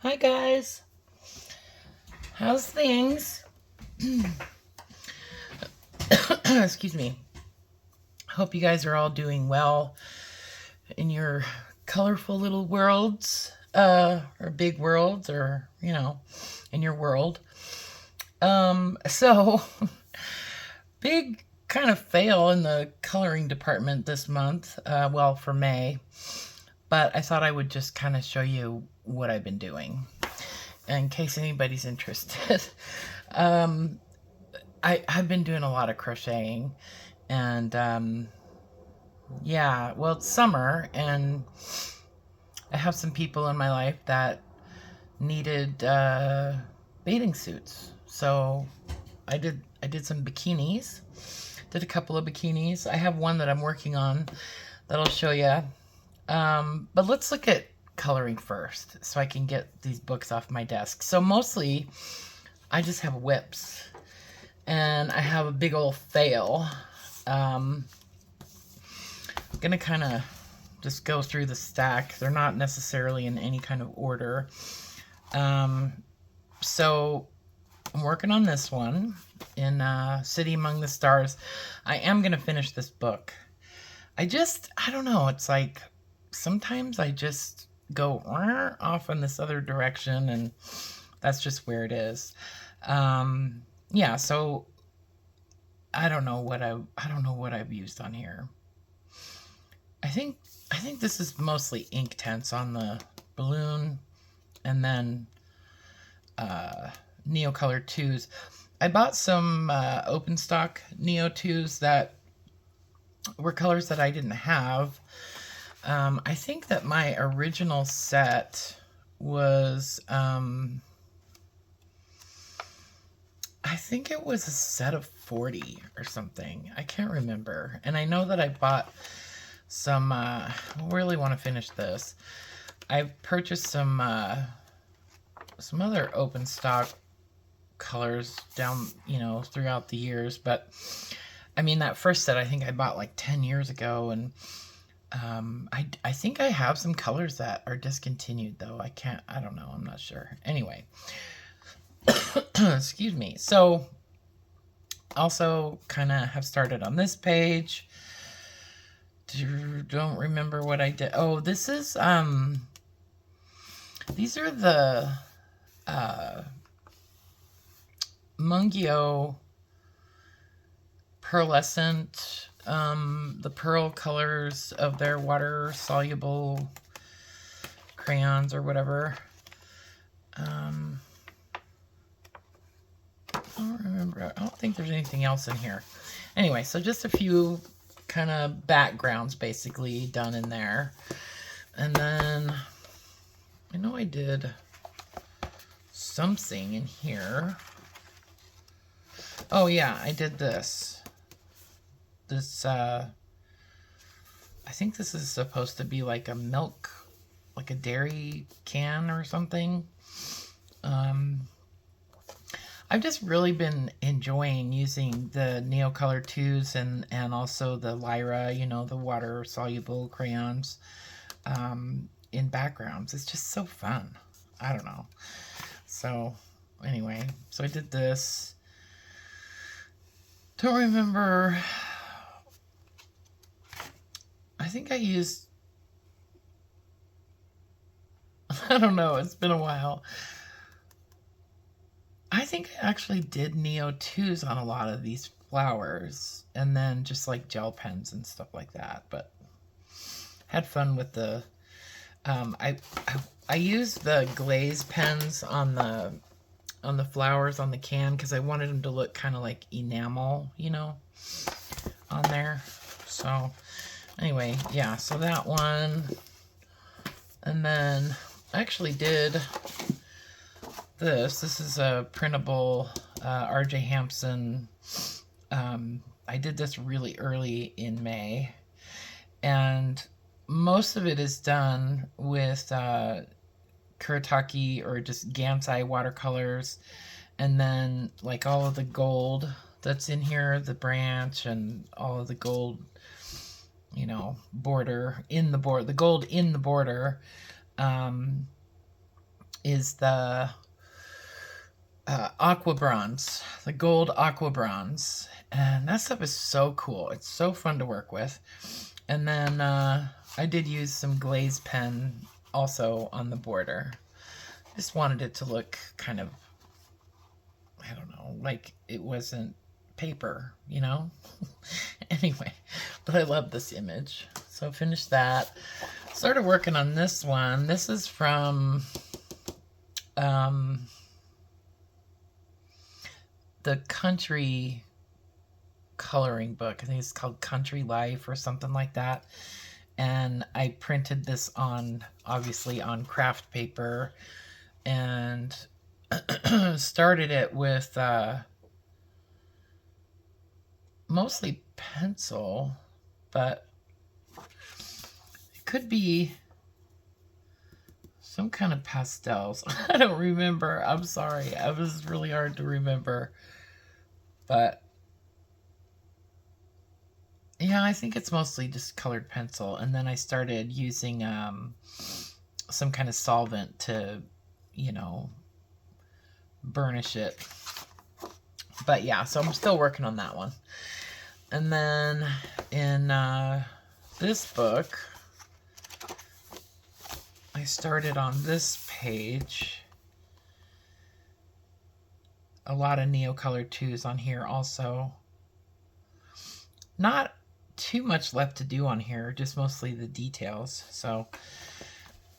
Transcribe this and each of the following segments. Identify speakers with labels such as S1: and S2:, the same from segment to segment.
S1: Hi guys, how's things? Excuse me. Hope you guys are all doing well in your colorful little worlds, or big worlds, or in your world. So big kind of fail in the coloring department this month. Well, for May, but I thought I would just kind of show you what I've been doing in case anybody's interested. I've been doing a lot of crocheting, and yeah, well, it's summer, and I have some people in my life that needed bathing suits, so I did some bikinis, did a couple of bikinis. I have one that I'm working on that I'll show you, but let's look at coloring first, so I can get these books off my desk. So mostly, I just have whips. And I have a big old fail. I'm going to kind of just go through the stack. They're not necessarily in any kind of order. So I'm working on this one in City Among the Stars. I am going to finish this book. I don't know. It's like sometimes I just go off in this other direction, and that's just where it is. Yeah, so I don't know what I've used on here. I think this is mostly ink tints on the balloon, and then Neo Color 2s. I bought some open stock Neo 2s that were colors that I didn't have. I think that my original set was I think it was a set of 40 or something. I can't remember. And I know that I bought some, I really want to finish this. I've purchased some other open stock colors down, throughout the years. But, I mean, that first set I think I bought like 10 years ago. And I think I have some colors that are discontinued, though. I don't know. I'm not sure. Anyway. Excuse me. So, also kind of have started on this page. Don't remember what I did. Oh, this is, these are the, Mungyo pearlescent, the pearl colors of their water-soluble crayons or whatever. I don't remember. I don't think there's anything else in here. Anyway, so just a few kind of backgrounds basically done in there. And then I know I did something in here. Oh yeah, I did this. I think this is supposed to be like a milk, like a dairy can or something. I've just really been enjoying using the Neo Color 2s and also the Lyra, the water-soluble crayons in backgrounds. It's just so fun. I don't know. So, anyway, so I did this. Don't remember. I think I used... I don't know. It's been a while. I think I actually did Neo 2s on a lot of these flowers, and then just like gel pens and stuff like that, but had fun with the, I used the glaze pens on the flowers on the can because I wanted them to look kind of like enamel, on there. So anyway, yeah, so that one, and then I actually did this is a printable R.J. Hampson. I did this really early in May, and most of it is done with Kuretake or just Gansai watercolors, and then like all of the gold that's in here, the branch and all of the gold, border in the border, the gold in the border. is the aqua bronze, the gold aqua bronze. And that stuff is so cool. It's so fun to work with. And then I did use some glaze pen also on the border. Just wanted it to look kind of, I don't know, like it wasn't paper, you know? Anyway, but I love this image. So finished that. Started working on this one. This is from the country coloring book. I think it's called Country Life or something like that. And I printed this on, obviously, on craft paper, and started it with mostly pencil, but it could be some kind of pastels. I don't remember. I'm sorry. It was really hard to remember. But yeah, I think it's mostly just colored pencil. And then I started using some kind of solvent to, you know, burnish it. But yeah, so I'm still working on that one. And then in this book, I started on this page. A lot of Neo Color 2s on here also. Not too much left to do on here, just mostly the details. So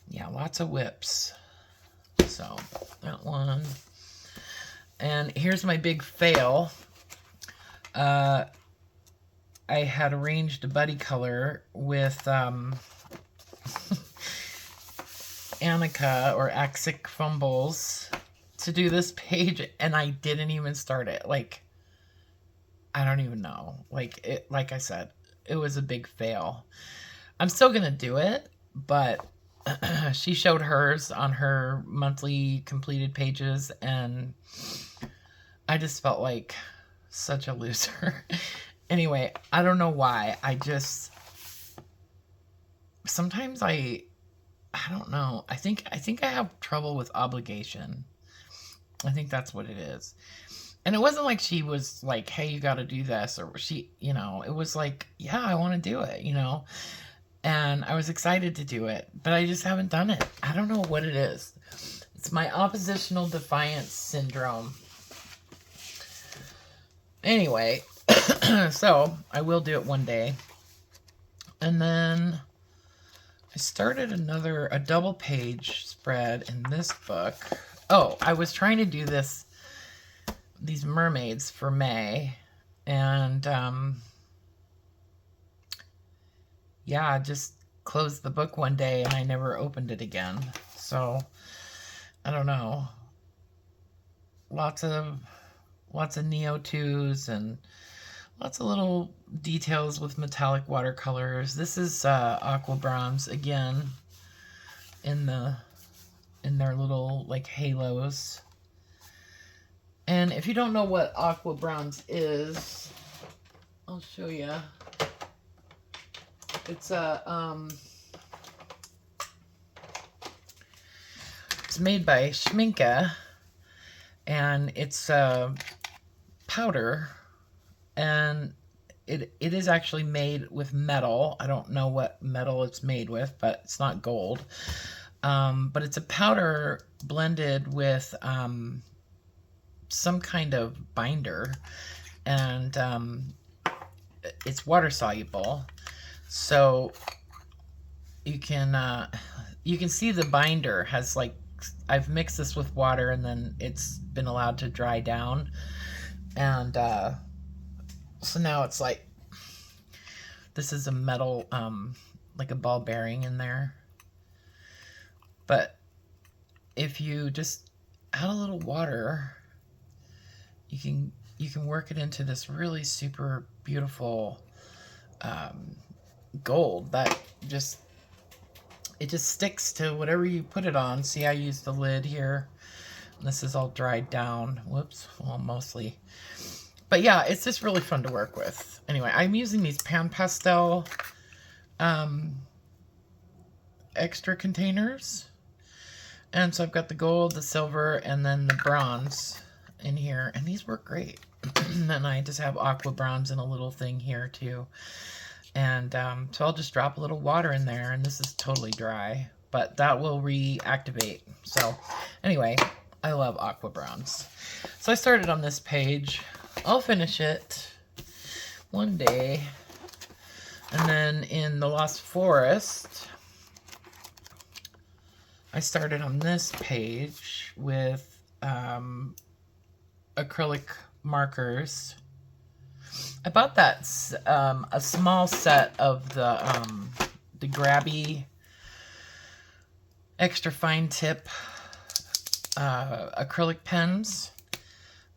S1: yeah, lots of whips. So that one. And here's my big fail. I had arranged a buddy color with Annika or Axic Fumbles to do this page, and I didn't even start it. Like, I don't even know. Like I said, it was a big fail. I'm still gonna do it, but she showed hers on her monthly completed pages, and I just felt like such a loser. Anyway, I don't know why. Sometimes I don't know. I think I have trouble with obligation. I think that's what it is. And it wasn't like she was like, hey, you got to do this, or she, you know, it was like, yeah, I want to do it, you know, and I was excited to do it, but I just haven't done it. I don't know what it is. It's my oppositional defiance syndrome. Anyway, so I will do it one day. And then I started a double page spread in this book. Oh, I was trying to do these mermaids for May, and yeah, I just closed the book one day and I never opened it again. So I don't know. Lots of Neo 2s and lots of little details with metallic watercolors. This is aqua bronze again in their little like halos. And if you don't know what aqua bronze is, I'll show you. It's it's made by Schminke, and it's powder, and it is actually made with metal. I don't know what metal it's made with, but it's not gold. But it's a powder blended with some kind of binder, and it's water soluble, so you can see the binder has, like, I've mixed this with water and then it's been allowed to dry down, and so now it's like this is a metal like a ball bearing in there. But if you just add a little water, you can work it into this really super beautiful gold that just sticks to whatever you put it on. See, I used the lid here. This is all dried down. Whoops. Well, mostly. But yeah, it's just really fun to work with. Anyway, I'm using these Pan Pastel extra containers. And so I've got the gold, the silver, and then the bronze in here. And these work great. And then I just have aqua bronze in a little thing here too. And so I'll just drop a little water in there. And this is totally dry. But that will reactivate. So anyway, I love aqua bronze. So I started on this page. I'll finish it one day. And then in the Lost Forest, I started on this page with acrylic markers. I bought that a small set of the grabby extra fine tip acrylic pens.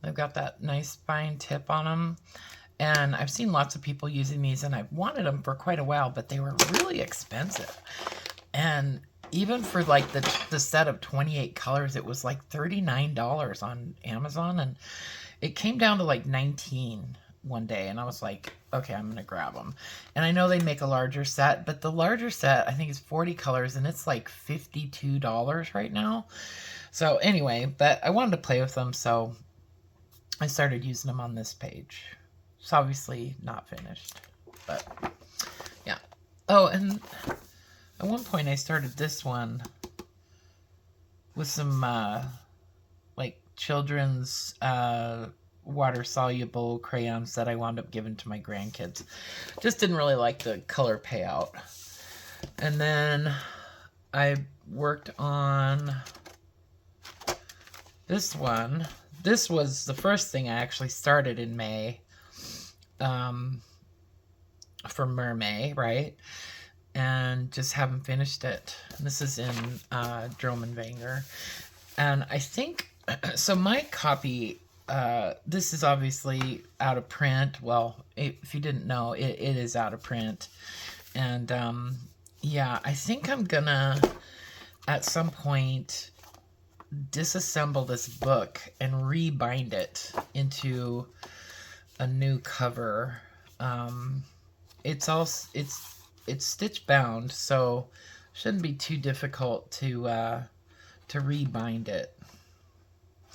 S1: They've got that nice fine tip on them. And I've seen lots of people using these, and I've wanted them for quite a while, but they were really expensive. And even for like the set of 28 colors, it was like $39 on Amazon, and it came down to like 19 one day, and I was like, okay, I'm gonna grab them. And I know they make a larger set, but the larger set I think is 40 colors, and it's like $52 right now. So anyway, but I wanted to play with them, so I started using them on this page. It's obviously not finished, but yeah. Oh, and at one point I started this one with some like children's water-soluble crayons that I wound up giving to my grandkids. Just didn't really like the color payout. And then I worked on this one. This was the first thing I actually started in May for Mermaid, right? And just haven't finished it. This is in Dromenvanger. And I think, so my copy, this is obviously out of print. Well, if you didn't know, it is out of print. And yeah, I think I'm gonna, at some point, disassemble this book and rebind it into a new cover. It's stitch bound, so shouldn't be too difficult to rebind it.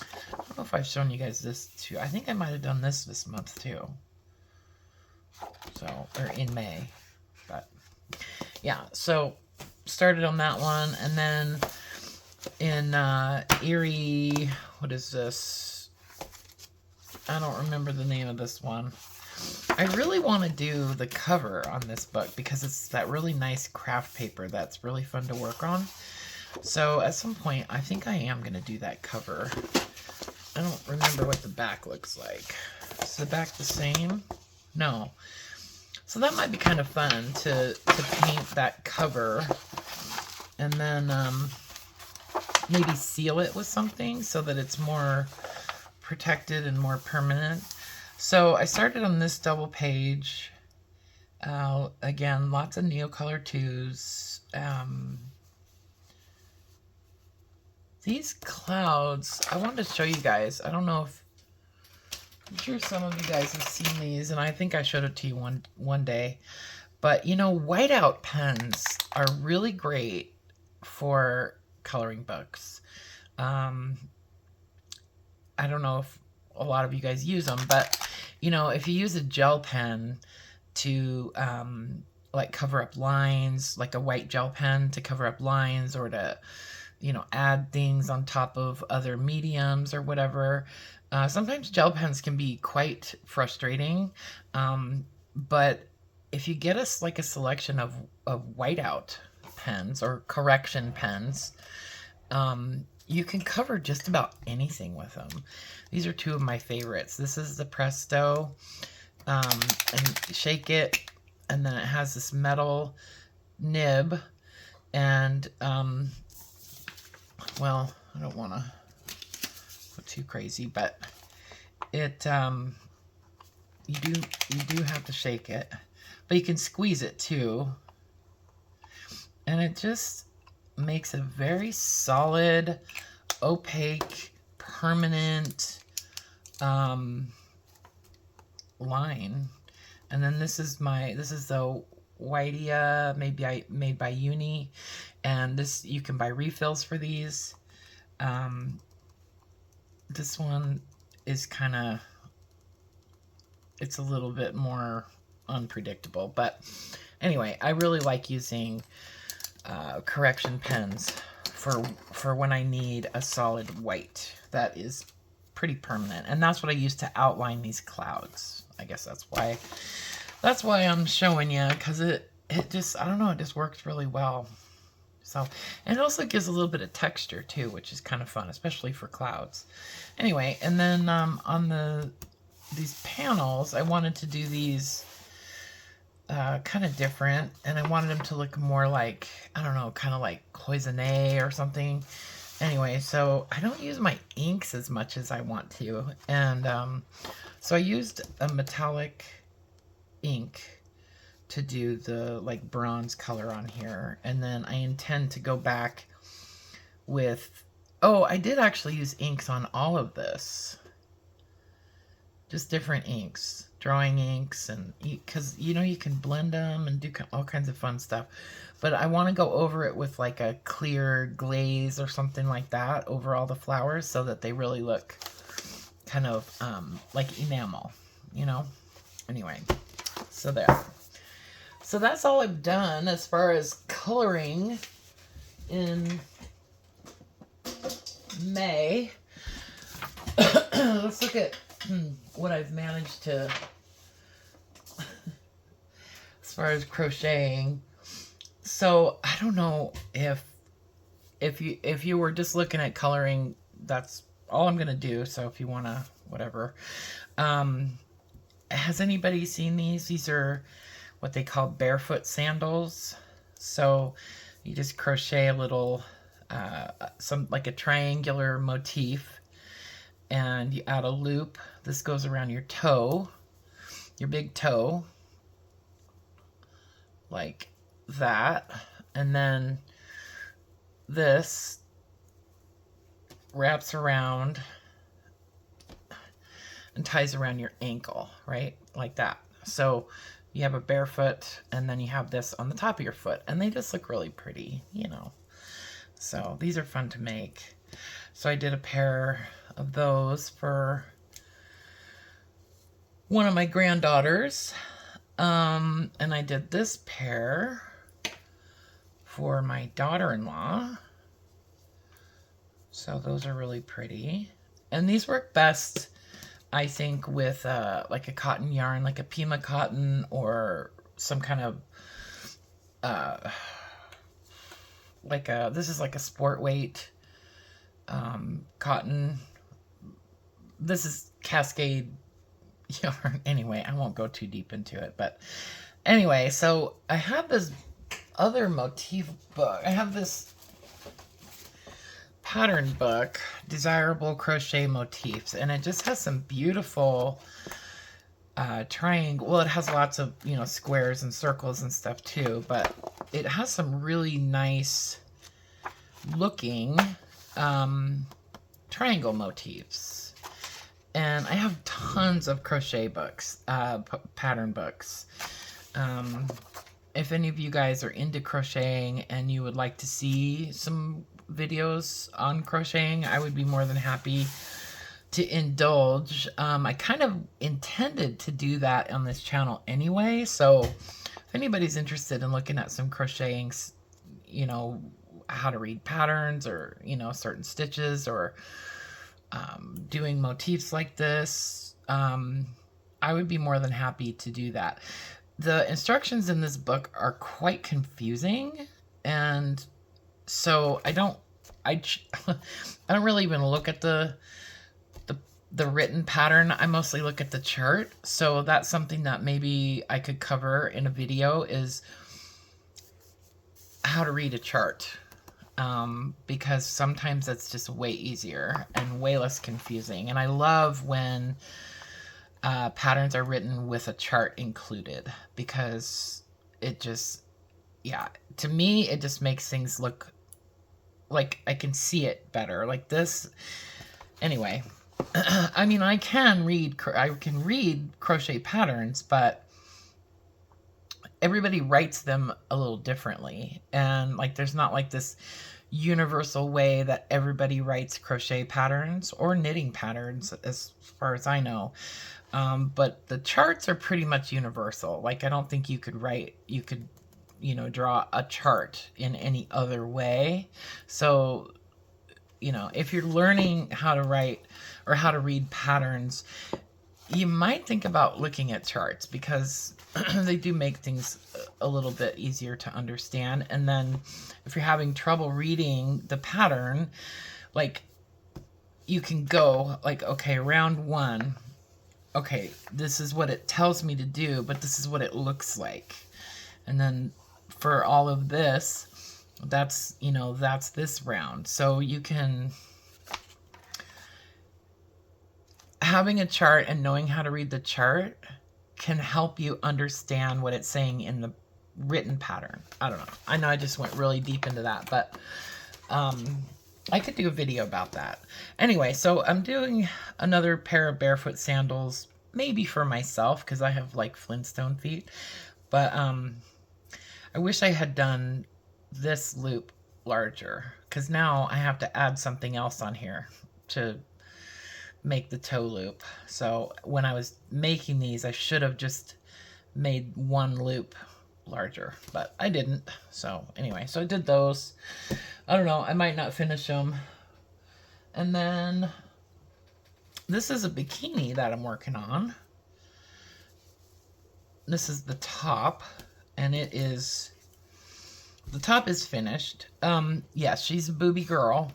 S1: I don't know if I've shown you guys this too. I think I might have done this month too. So, or in May. But yeah, so started on that one, and then in Eerie, what is this? I don't remember the name of this one. I really want to do the cover on this book because it's that really nice craft paper that's really fun to work on. So at some point, I think I am going to do that cover. I don't remember what the back looks like. Is the back the same? No. So that might be kind of fun to paint that cover and then maybe seal it with something so that it's more protected and more permanent. So I started on this double page. Again, lots of Neocolor 2s. These clouds, I wanted to show you guys. I don't know if, I'm sure some of you guys have seen these, and I think I showed it to you one day. But, you know, whiteout pens are really great for coloring books. I don't know if a lot of you guys use them, but, you know, if you use a gel pen to, like, cover up lines, like a white gel pen to cover up lines, or to, you know, add things on top of other mediums or whatever. Sometimes gel pens can be quite frustrating, but if you get us like a selection of whiteout pens or correction pens, you can cover just about anything with them. These are two of my favorites. This is the Presto, and shake it, and then it has this metal nib, and well, I don't want to go too crazy, but it you do have to shake it, but you can squeeze it too, and it just makes a very solid, opaque, permanent line. And then this is the Whitea made by Uni, and this, you can buy refills for these. This one is kind of, it's a little bit more unpredictable, but anyway, I really like using correction pens for when I need a solid white that is pretty permanent, and that's what I use to outline these clouds. I guess that's why I'm showing you, because it just, I don't know, it just works really well. So, and it also gives a little bit of texture too, which is kind of fun, especially for clouds. Anyway, and then on these panels, I wanted to do these kind of different, and I wanted them to look more like, I don't know, kind of like cloisonne or something. Anyway, so I don't use my inks as much as I want to, and so I used a metallic ink to do the like bronze color on here, and then I intend to go back with, oh, I did actually use inks on all of this, just different inks, drawing inks, and because you know you can blend them and do all kinds of fun stuff, but I want to go over it with like a clear glaze or something like that over all the flowers so that they really look kind of like enamel, you know. Anyway, so there. So that's all I've done as far as coloring in May. Let's look at what I've managed to, as far as crocheting. So I don't know if you were just looking at coloring, that's all I'm gonna do. So if you wanna, whatever. Has anybody seen these? These are what they call Barefoot Sandals. So you just crochet a little, like a triangular motif, and you add a loop. This goes around your toe, your big toe, like that. And then this wraps around and ties around your ankle, right? Like that. So you have a barefoot, and then you have this on the top of your foot, and they just look really pretty, you know. So these are fun to make. So I did a pair of those for one of my granddaughters, and I did this pair for my daughter-in-law. So those are really pretty, and these work best, I think, with like a cotton yarn, like a Pima cotton, or some kind of this is like a sport weight cotton. This is Cascade yarn. Anyway, I won't go too deep into it, but anyway, so I have this other motif book. I have this pattern book, Desirable Crochet Motifs, and it just has some beautiful triangle. Well, it has lots of, you know, squares and circles and stuff too, but it has some really nice looking triangle motifs. And I have tons of crochet books, pattern books. If any of you guys are into crocheting and you would like to see some videos on crocheting, I would be more than happy to indulge. I kind of intended to do that on this channel anyway, so if anybody's interested in looking at some crocheting, you know, how to read patterns, or, you know, certain stitches, or doing motifs like this, I would be more than happy to do that. The instructions in this book are quite confusing, and so I don't really even look at the written pattern. I mostly look at the chart. So that's something that maybe I could cover in a video, is how to read a chart. Because sometimes that's just way easier and way less confusing. And I love when patterns are written with a chart included, because it just, yeah, to me, it just makes things look like I can see it better, like this. Anyway, I mean, I can read crochet patterns, but everybody writes them a little differently. And like, there's not like this universal way that everybody writes crochet patterns or knitting patterns, as far as I know. But the charts are pretty much universal. Like, I don't think you could draw a chart in any other way. So, if you're learning how to write or how to read patterns, you might think about looking at charts, because they do make things a little bit easier to understand. And then if you're having trouble reading the pattern, like, you can go like, okay, round 1, okay, this is what it tells me to do, but this is what it looks like. And then for all of this, that's this round. So you can, having a chart and knowing how to read the chart can help you understand what it's saying in the written pattern. I don't know. I know I just went really deep into that, but I could do a video about that. Anyway, so I'm doing another pair of barefoot sandals, maybe for myself, because I have like Flintstone feet. But I wish I had done this loop larger, because now I have to add something else on here to make the toe loop. So when I was making these, I should have just made one loop larger, but I didn't. So anyway, so I did those. I don't know, I might not finish them. And then this is a bikini that I'm working on. This is the top, and the top is finished. Yeah, she's a booby girl.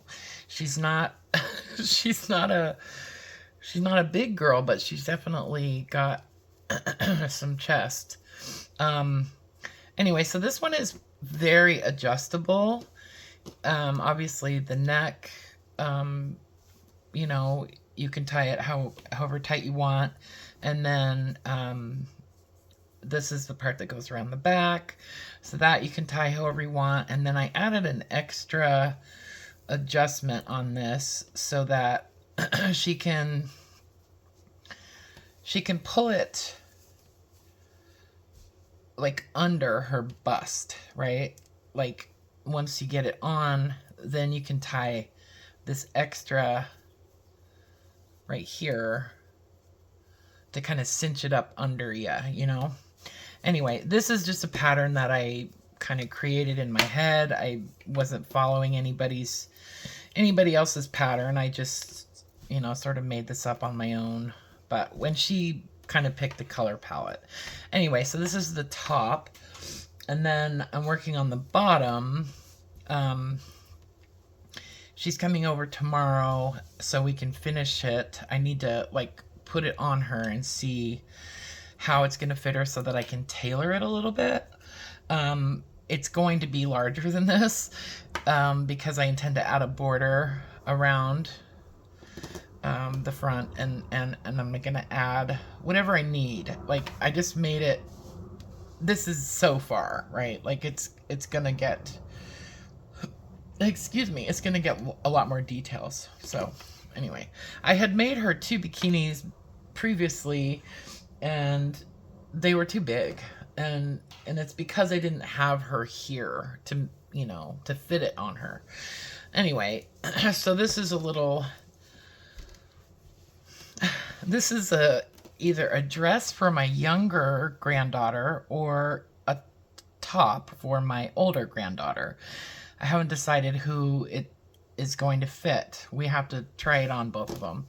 S1: She's not she's not a big girl, but she's definitely got some chest. Anyway, so this one is very adjustable. Obviously the neck, you can tie it however tight you want. And then this is the part that goes around the back, so that you can tie however you want. And then I added an extra adjustment on this so that she can pull it like under her bust, right? Like, once you get it on, then you can tie this extra right here to kind of cinch it up under you. Anyway, this is just a pattern that I kind of created in my head. I wasn't following anybody else's pattern. I just, sort of made this up on my own. But when she kind of picked the color palette. Anyway, so this is the top. And then I'm working on the bottom. She's coming over tomorrow so we can finish it. I need to put it on her and see how it's going to fit her so that I can tailor it a little bit. It's going to be larger than this because I intend to add a border around the front, and I'm going to add whatever I need. I just made it. This is so far, right? It's going to get, it's going to get a lot more details. So anyway, I had made her 2 bikinis previously, and they were too big, and it's because I didn't have her here to fit it on her. Anyway, so this is either a dress for my younger granddaughter or a top for my older granddaughter. I haven't decided who it is going to fit. We have to try it on both of them.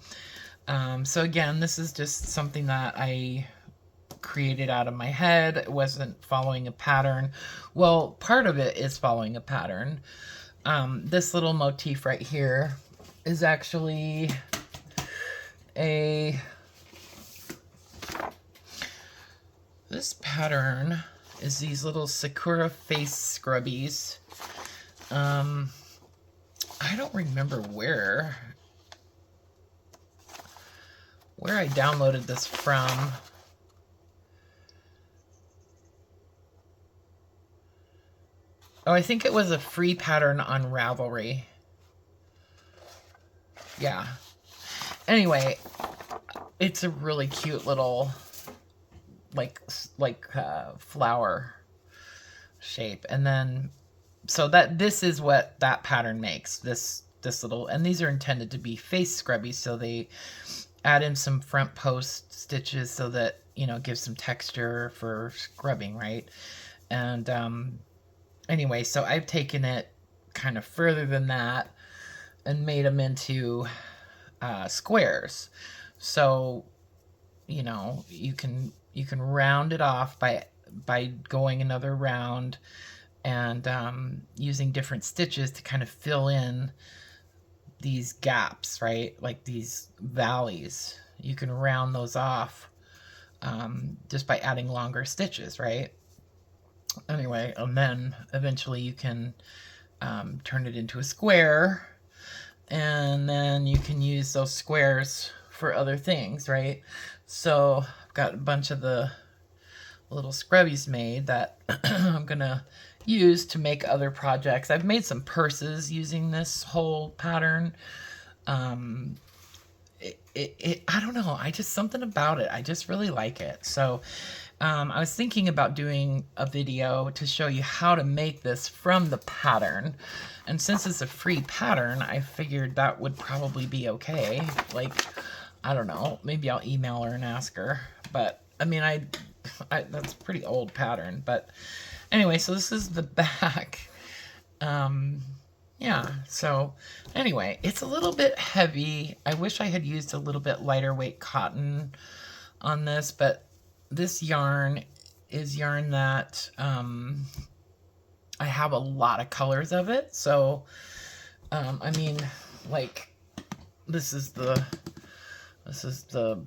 S1: So again, this is just something that I created out of my head. It wasn't following a pattern. Well, part of it is following a pattern. This little motif right here is actually this pattern is these little Sakura face scrubbies. I don't remember where I downloaded this from. Oh, I think it was a free pattern on Ravelry. Yeah. Anyway, it's a really cute little flower shape. And then so that this is what that pattern makes, this little, and these are intended to be face scrubby, so they add in some front post stitches so that, you know, gives some texture for scrubbing, right? And anyway, so I've taken it kind of further than that and made them into squares. So, you know, you can round it off by going another round and using different stitches to kind of fill in these gaps, right? Like these valleys. You can round those off just by adding longer stitches, right? Anyway, and then eventually you can turn it into a square, and then you can use those squares for other things, right? So I've got a bunch of the little scrubbies made that I'm gonna use to make other projects. I've made some purses using this whole pattern. I don't know, I just, something about it, I just really like it. So I was thinking about doing a video to show you how to make this from the pattern, and since it's a free pattern, I figured that would probably be okay. Like, I don't know, maybe I'll email her and ask her, but I mean, that's a pretty old pattern. But anyway, so this is the back. Yeah, so anyway, it's a little bit heavy. I wish I had used a little bit lighter weight cotton on this, but this yarn is yarn that I have a lot of colors of it. So I mean, like, this is the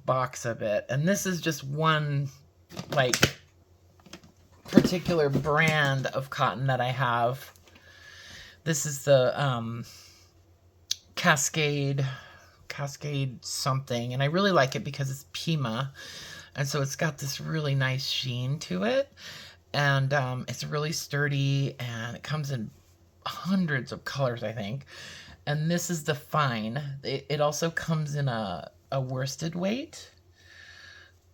S1: box of it, and this is just one, like, particular brand of cotton that I have. This is the Cascade something, and I really like it because it's Pima, and so it's got this really nice sheen to it, and it's really sturdy, and it comes in hundreds of colors, I think. And this is the fine. It also comes in a worsted weight,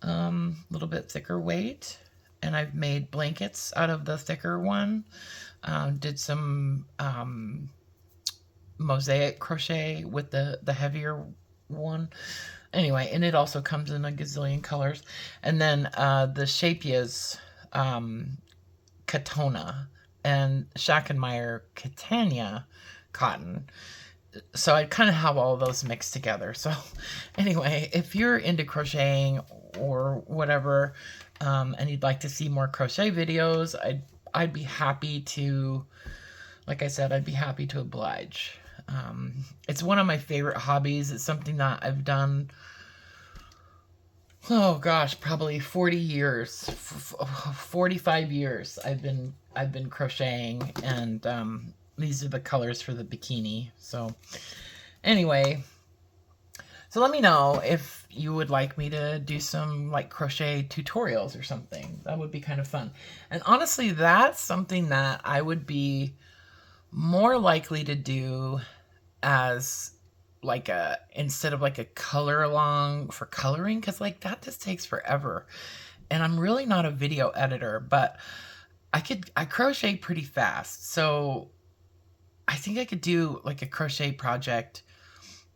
S1: little bit thicker weight, and I've made blankets out of the thicker one. Did some mosaic crochet with the heavier one. Anyway, and it also comes in a gazillion colors. And then the Shapia's Katona and Schackenmeyer Catania cotton. So I kind of have all of those mixed together. So anyway, if you're into crocheting or whatever, and you'd like to see more crochet videos, I'd be happy to, like I said, I'd be happy to oblige. It's one of my favorite hobbies. It's something that I've done, oh gosh, probably 40 years, 45 years I've been crocheting, and these are the colors for the bikini. So anyway, so let me know if you would like me to do some, like, crochet tutorials or something. That would be kind of fun. And honestly, that's something that I would be more likely to do as, like, instead of like a color along for coloring, because, like, that just takes forever. And I'm really not a video editor, but I crochet pretty fast. So I think I could do, like, a crochet project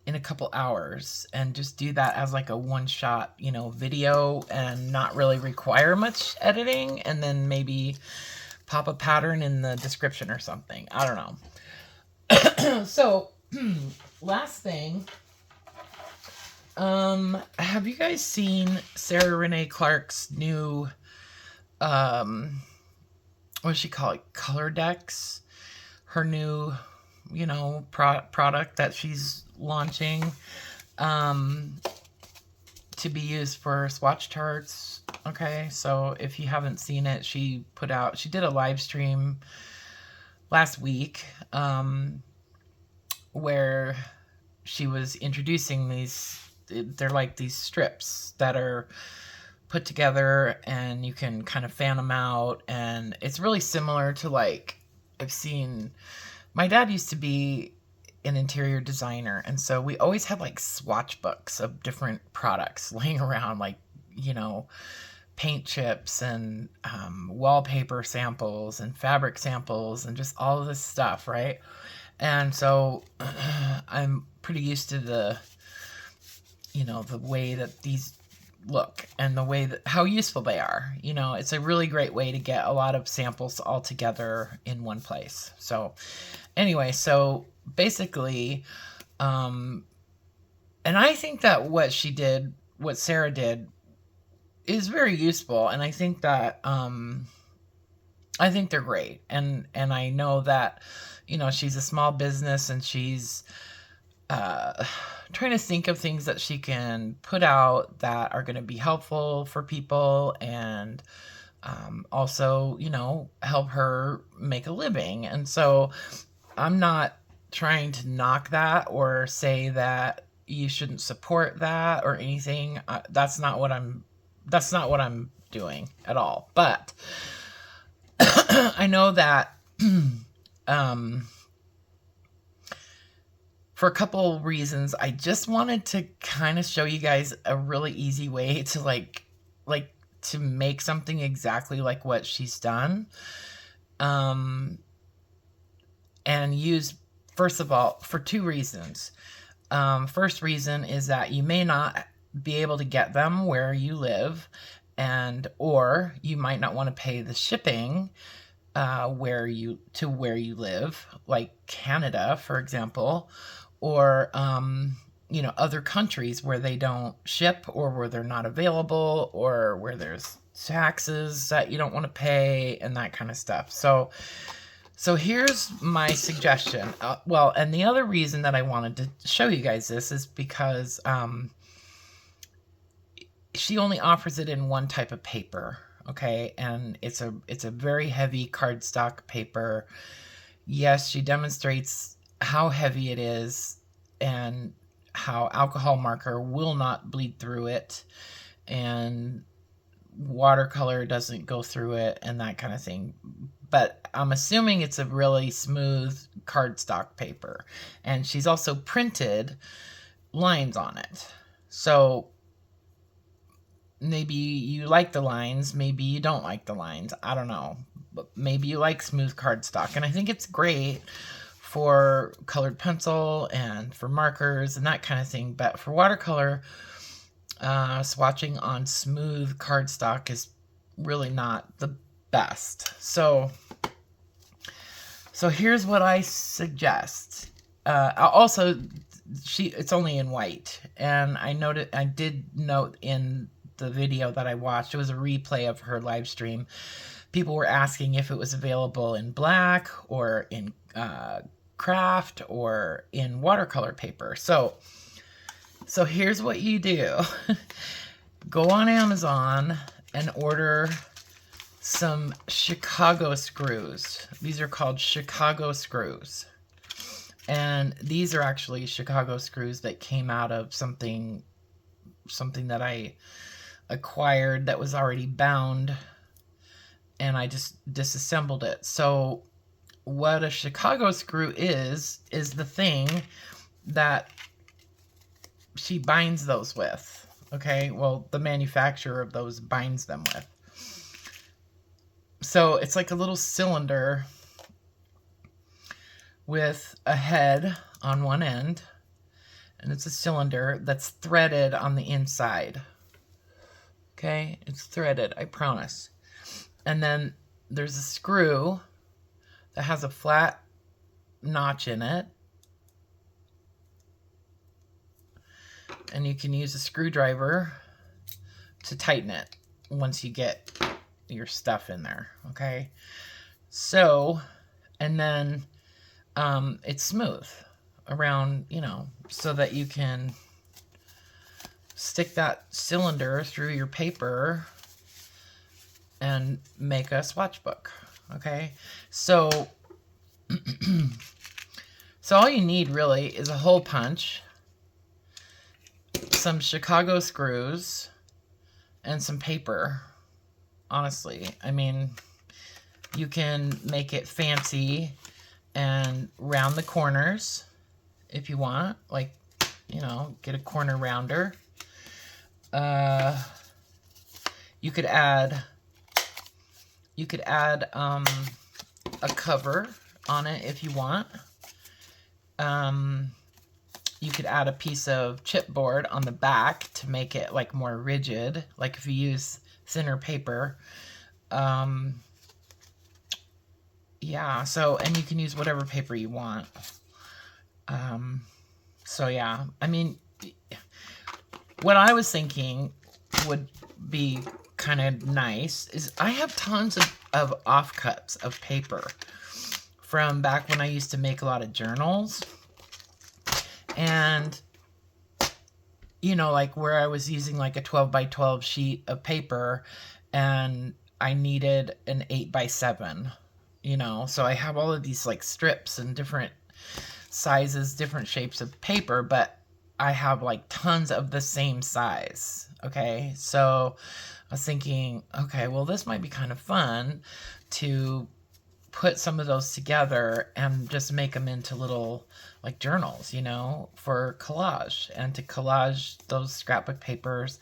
S1: in a couple hours and just do that as, like, a one-shot, you know, video, and not really require much editing, and then maybe pop a pattern in the description or something. I don't know. So last thing, have you guys seen Sarah Renee Clark's new what does she call it, color decks? Her new, you know, product that she's launching to be used for swatch charts. Okay, so if you haven't seen it, she did a live stream last week where she was introducing these, they're like these strips that are put together, and you can kind of fan them out, and it's really similar to, like, I've seen, my dad used to be an interior designer, and so we always had, like, swatch books of different products laying around, like, you know, paint chips and wallpaper samples and fabric samples and just all of this stuff, right? And so I'm pretty used to the, you know, the way that these look and the way that how useful they are. You know, it's a really great way to get a lot of samples all together in one place. So anyway, so basically, and I think that what she did, what Sarah did, is very useful, and I think that I think they're great, and I know that, you know, she's a small business and she's trying to think of things that she can put out that are going to be helpful for people, and also, you know, help her make a living. And so I'm not trying to knock that or say that you shouldn't support that or anything. That's not what I'm doing at all. But I know that for a couple reasons, I just wanted to kind of show you guys a really easy way to like to make something exactly like what she's done. And use, first of all, for two reasons. First reason is that you may not be able to get them where you live, or you might not want to pay the shipping where you live, like Canada, for example, or you know, other countries where they don't ship, or where they're not available, or where there's taxes that you don't want to pay and that kind of stuff. So here's my suggestion. Well, and the other reason that I wanted to show you guys this is because she only offers it in one type of paper, okay? And it's a very heavy cardstock paper. Yes, she demonstrates how heavy it is and how alcohol marker will not bleed through it, and watercolor doesn't go through it, and that kind of thing. But I'm assuming it's a really smooth cardstock paper, and she's also printed lines on it. So maybe you like the lines, maybe you don't like the lines, I don't know. But maybe you like smooth cardstock, and I think it's great for colored pencil and for markers and that kind of thing. But for watercolor, swatching on smooth cardstock is really not the best. So here's what I suggest. Also, it's only in white, and I did note in the video that I watched, it was a replay of her live stream, people were asking if it was available in black or in craft or in watercolor paper. So here's what you do. Go on Amazon and order some Chicago screws. These are called Chicago screws. And these are actually Chicago screws that came out of something that I acquired that was already bound, and I just disassembled it. So what a Chicago screw is the thing that she binds those with. Okay, well, the manufacturer of those binds them with. So it's like a little cylinder with a head on one end, and it's a cylinder that's threaded on the inside. Okay, it's threaded, I promise. And then there's a screw that has a flat notch in it, and you can use a screwdriver to tighten it once you get your stuff in there. Okay, so, and then it's smooth around, you know, so that you can stick that cylinder through your paper and make a swatch book. Okay, so all you need really is a hole punch, some Chicago screws, and some paper. Honestly, I mean, you can make it fancy and round the corners if you want, like, you know, get a corner rounder. You could add a cover on it if you want. You could add a piece of chipboard on the back to make it like more rigid, like if you use thinner paper. Yeah, so, and you can use whatever paper you want. So yeah, I mean, what I was thinking would be kind of nice is I have tons of offcuts of paper from back when I used to make a lot of journals. And, you know, like where I was using like a 12 by 12 sheet of paper and I needed an 8 by 7, you know. So I have all of these like strips and different sizes, different shapes of paper, but I have like tons of the same size. Okay, so I was thinking, okay, well, this might be kind of fun to put some of those together and just make them into little like journals, you know, for collage, and to collage those scrapbook papers.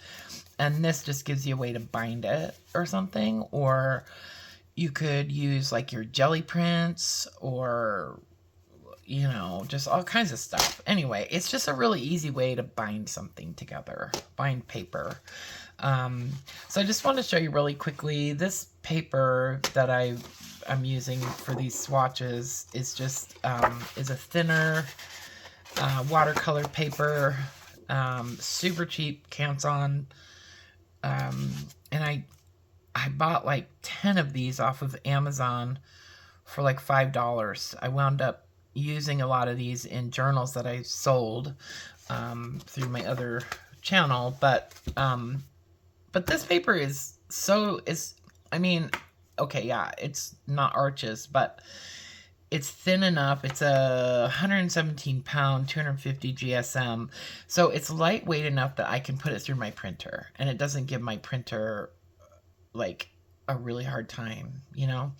S1: And this just gives you a way to bind it or something. Or you could use like your jelly prints, or, you know, just all kinds of stuff. Anyway, it's just a really easy way to bind something together, bind paper. So I just want to show you really quickly, this paper that I'm using for these swatches is just, is a thinner watercolor paper, super cheap, Canson. And I bought like 10 of these off of Amazon for like $5. I wound up using a lot of these in journals that I sold through my other channel, but this paper is I mean, okay, yeah, it's not arches, but it's thin enough. It's a 117 pound, 250 GSM. So it's lightweight enough that I can put it through my printer, and it doesn't give my printer like a really hard time, you know?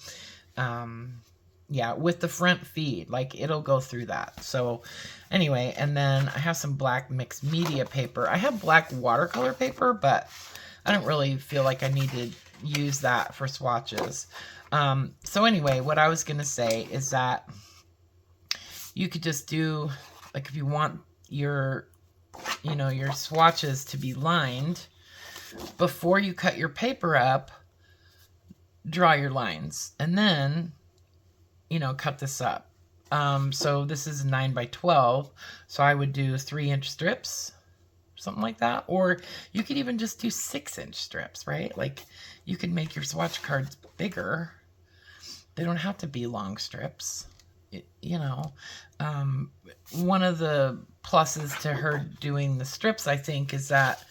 S1: Yeah, with the front feed, like it'll go through that. So anyway, and then I have some black mixed media paper. I have black watercolor paper, but I don't really feel like I need to use that for swatches. So anyway, what I was going to say is that you could just do, like, if you want your, you know, your swatches to be lined, before you cut your paper up, draw your lines, and then, you know, cut this up. So this is 9 by 12, so I would do 3-inch strips, something like that. Or you could even just do 6-inch strips, right? Like, you could make your swatch cards bigger. They don't have to be long strips, you know. One of the pluses to her doing the strips, I think, is that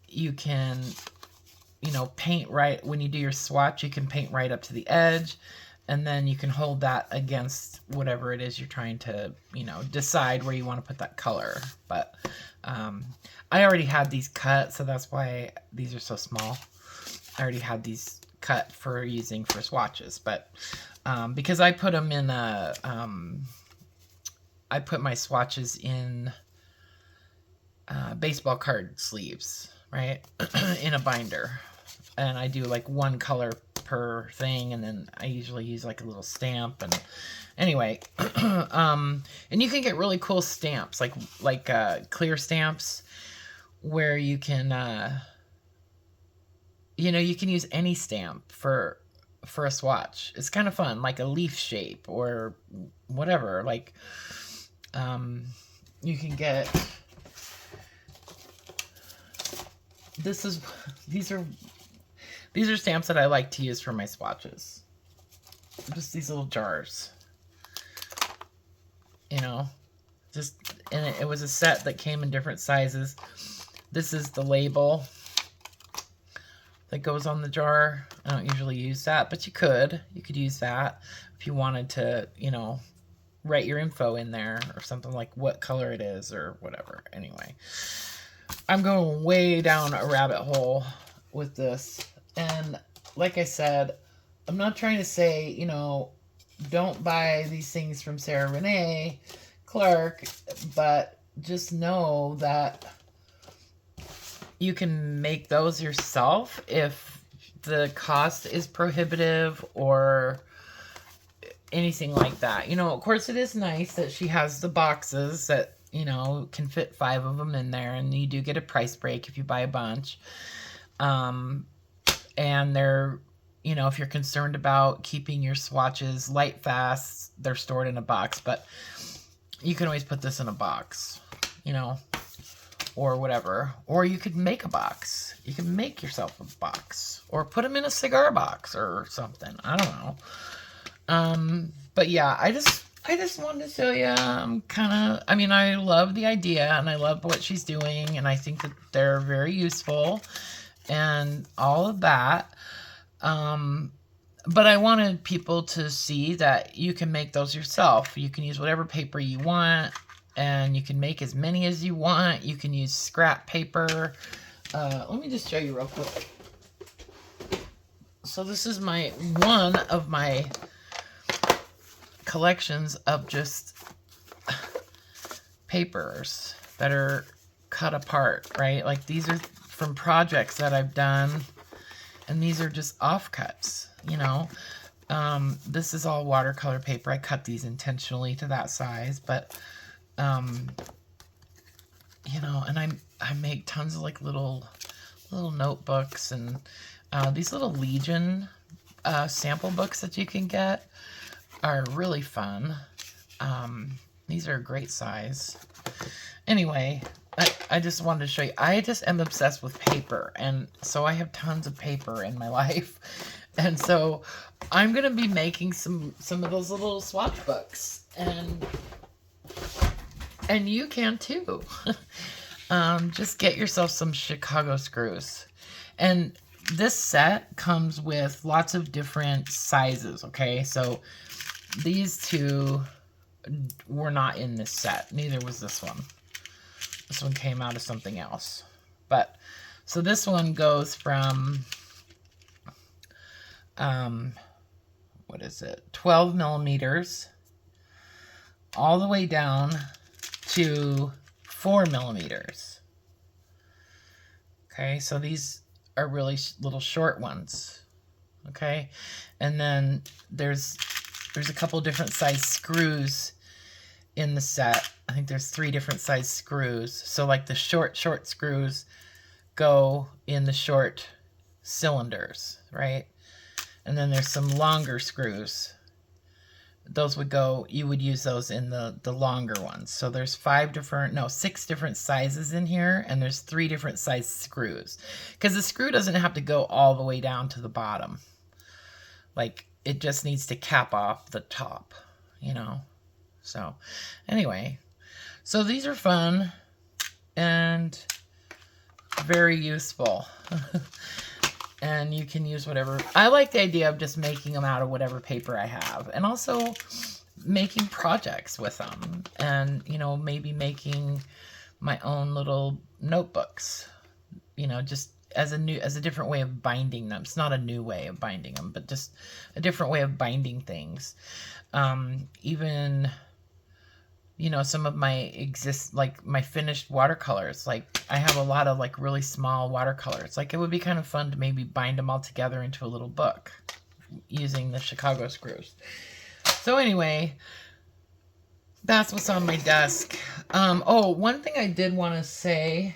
S1: you can, you know, paint right, when you do your swatch, you can paint right up to the edge, and then you can hold that against whatever it is you're trying to, you know, decide where you want to put that color. But I already had these cut, so that's why these are so small. I already had these cut for using for swatches, but because I put them in a, I put my swatches in baseball card sleeves, right, in a binder, and I do like one color per thing, and then I usually use like a little stamp. And anyway, and you can get really cool stamps, like clear stamps, where you can you know, you can use any stamp for a swatch. It's kind of fun, like a leaf shape or whatever. Like, you can get, these are stamps that I like to use for my swatches. Just these little jars, you know, just, and it was a set that came in different sizes. This is the label that goes on the jar. I don't usually use that, but you could use that if you wanted to, you know, write your info in there or something, like what color it is or whatever. Anyway, I'm going way down a rabbit hole with this. And like I said, I'm not trying to say, you know, don't buy these things from Sarah Renee Clark, but just know that you can make those yourself if the cost is prohibitive or anything like that. You know, of course, it is nice that she has the boxes that, you know, can fit 5 of them in there, and you do get a price break if you buy a bunch. And they're, you know, if you're concerned about keeping your swatches light fast, they're stored in a box, but you can always put this in a box, you know, or whatever. Or you could make a box. You can make yourself a box, or put them in a cigar box or something. I don't know. But yeah, I just wanted to show you, I mean, I love the idea and I love what she's doing, and I think that they're very useful and all of that. But I wanted people to see that you can make those yourself. You can use whatever paper you want, and you can make as many as you want. You can use scrap paper. Let me just show you real quick. So this is one of my collections of just papers that are cut apart, right? Like these are from projects that I've done, and these are just offcuts, you know. This is all watercolor paper. I cut these intentionally to that size, but you know, and I make tons of like little notebooks, and these little Legion sample books that you can get are really fun. These are a great size. Anyway, I just wanted to show you. I just am obsessed with paper, and so I have tons of paper in my life. And so I'm going to be making some of those little swatch books, and you can too. Just get yourself some Chicago screws. And this set comes with lots of different sizes, okay? So these two were not in this set. Neither was this one. This one came out of something else. But, so this one goes from, what is it? 12 millimeters all the way down to 4 millimeters. Okay, so these are really little short ones. Okay, and then there's a couple different size screws in the set. I think there's 3 different size screws. So like the short screws go in the short cylinders, right? And then there's some longer screws. Those would go, you would use those in the longer ones. So there's 6 different sizes in here, and there's 3 different size screws. Because the screw doesn't have to go all the way down to the bottom. Like, it just needs to cap off the top, you know. So, anyway. So these are fun and very useful. And you can use whatever. I like the idea of just making them out of whatever paper I have. And also making projects with them. And, you know, maybe making my own little notebooks. You know, just as a different way of binding them. It's not a new way of binding them, but just a different way of binding things. Even, you know, some of my my finished watercolors. Like, I have a lot of like really small watercolors. Like, it would be kind of fun to maybe bind them all together into a little book using the Chicago screws. So anyway, that's what's on my desk. Oh, one thing I did want to say,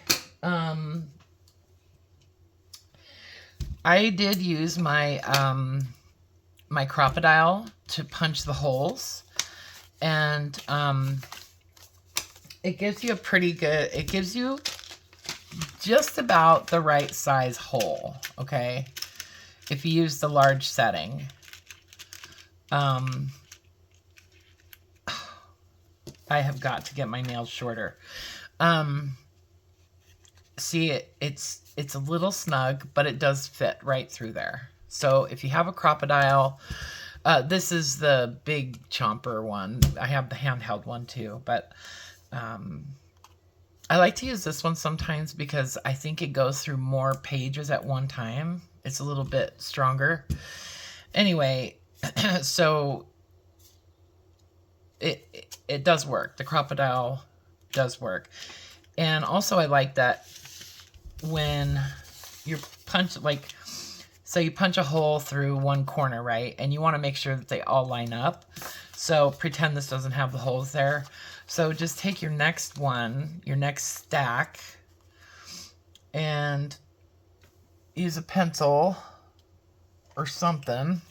S1: I did use my my crocodile to punch the holes, and it gives you it gives you just about the right size hole, okay? If you use the large setting. I have got to get my nails shorter. See, it's a little snug, but it does fit right through there. So if you have a crocodile, this is the big chomper one. I have the handheld one too, but I like to use this one sometimes because I think it goes through more pages at one time. It's a little bit stronger. Anyway, so it does work. The crocodile does work. And also I like that when you're like, so you punch a hole through one corner, right? And you want to make sure that they all line up. So pretend this doesn't have the holes there. So just take your next one, your next stack, and use a pencil or something.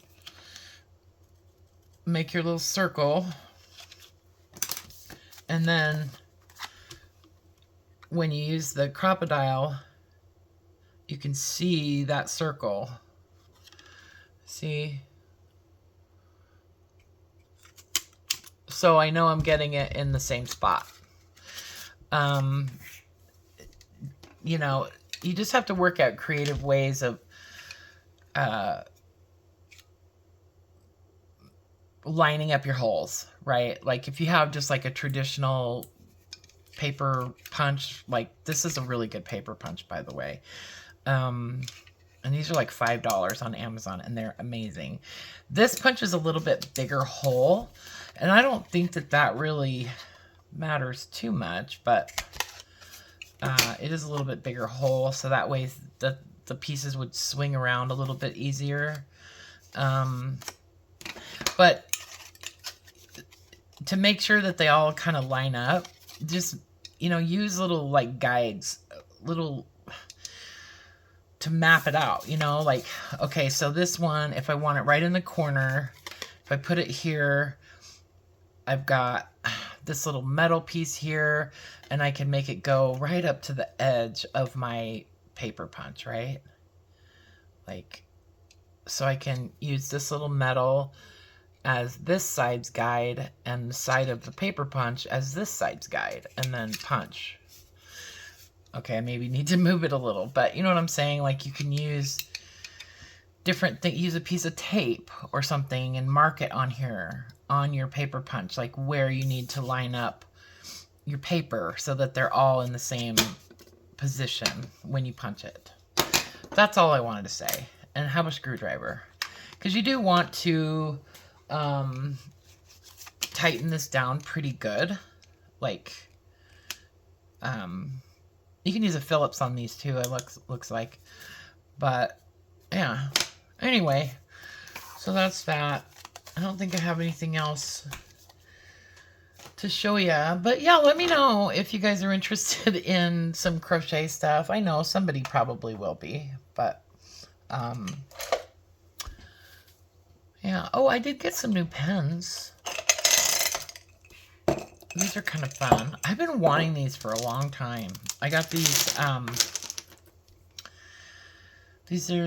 S1: Make your little circle. And then when you use the crocodile, you can see that circle. See? So I know I'm getting it in the same spot. You know, you just have to work out creative ways of lining up your holes, right? Like if you have just like a traditional paper punch, like this is a really good paper punch, by the way. And these are like $5 on Amazon, and they're amazing. This punch is a little bit bigger hole, and I don't think that that really matters too much, but it is a little bit bigger hole, so that way the pieces would swing around a little bit easier. But to make sure that they all kind of line up, just, you know, use little like guides, little to map it out, you know, like, okay, so this one, if I want it right in the corner, if I put it here, I've got this little metal piece here, and I can make it go right up to the edge of my paper punch, right? Like, so I can use this little metal as this side's guide and the side of the paper punch as this side's guide, and then punch. Okay, I maybe need to move it a little, but you know what I'm saying? Like you can use different things, use a piece of tape or something and mark it on here, on your paper punch, like where you need to line up your paper so that they're all in the same position when you punch it. That's all I wanted to say. And have a screwdriver. Because you do want to tighten this down pretty good. Like, you can use a Phillips on these too, it looks like. But, yeah. Anyway, so that's that. I don't think I have anything else to show you. But yeah, let me know if you guys are interested in some crochet stuff. I know somebody probably will be. But, yeah. Oh, I did get some new pens. These are kind of fun. I've been wanting these for a long time. I got these are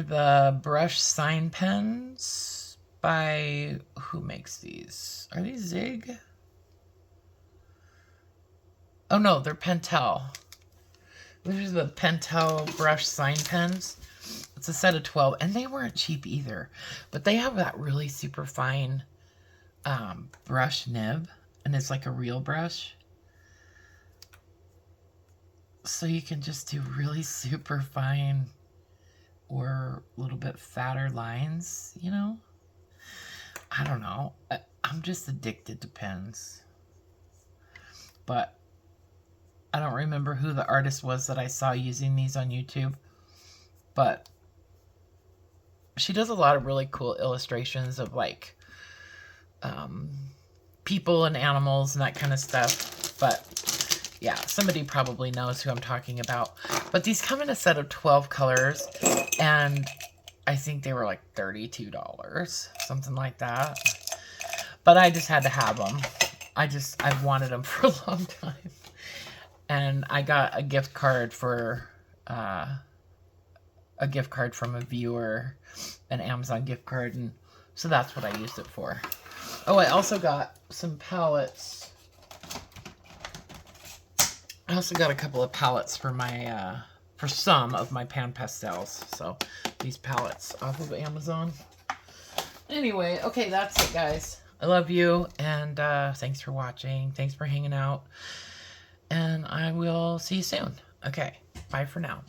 S1: the brush sign pens by, who makes these? Are these Zig? Oh no, they're Pentel. These are the Pentel brush sign pens. It's a set of 12, and they weren't cheap either. But they have that really super fine brush nib. And it's like a real brush. So you can just do really super fine or a little bit fatter lines, you know? I don't know. I'm just addicted to pens. But I don't remember who the artist was that I saw using these on YouTube. But she does a lot of really cool illustrations of like people and animals and that kind of stuff. But yeah, somebody probably knows who I'm talking about. But these come in a set of 12 colors, and I think they were like $32, something like that. But I just had to have them. I've wanted them for a long time. And I got a gift card for a gift card from a viewer, an Amazon gift card, and so that's what I used it for. Oh, I also got some palettes. I also got a couple of palettes for my for some of my pan pastels. So these palettes off of Amazon. Anyway, okay, that's it, guys. I love you, and thanks for watching. Thanks for hanging out, and I will see you soon. Okay, bye for now.